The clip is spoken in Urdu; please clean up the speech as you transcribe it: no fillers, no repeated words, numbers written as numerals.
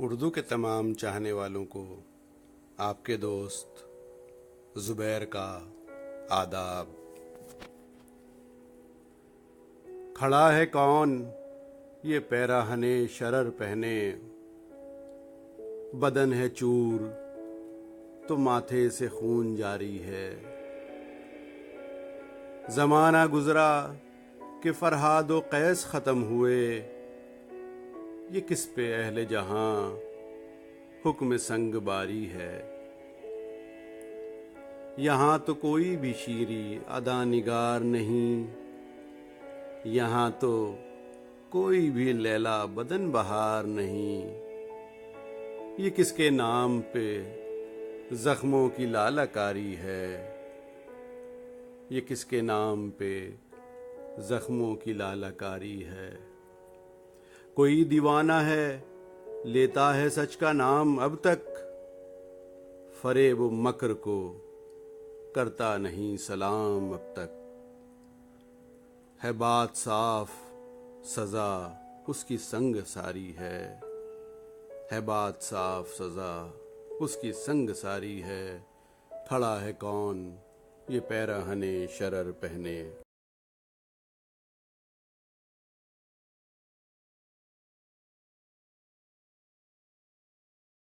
اردو کے تمام چاہنے والوں کو آپ کے دوست زبیر کا آداب۔ کھڑا ہے کون یہ پیراہن شرر پہنے، بدن ہے چور تو ماتھے سے خون جاری ہے۔ زمانہ گزرا کہ فرہاد و قیس ختم ہوئے، یہ کس پہ اہل جہاں حکم سنگ باری ہے۔ یہاں تو کوئی بھی شیریں ادا نگار نہیں، یہاں تو کوئی بھی لیلا بدن بہار نہیں۔ یہ کس کے نام پہ زخموں کی لالہ کاری ہے، یہ کس کے نام پہ زخموں کی لالہ کاری ہے۔ کوئی دیوانہ ہے لیتا ہے سچ کا نام، اب تک فریب و مکر کو کرتا نہیں سلام۔ اب تک ہے بات صاف، سزا اس کی سنگ ساری ہے بات صاف، سزا اس کی سنگ ساری ہے۔ کھڑا ہے کون یہ پیراہن شرر پہنے۔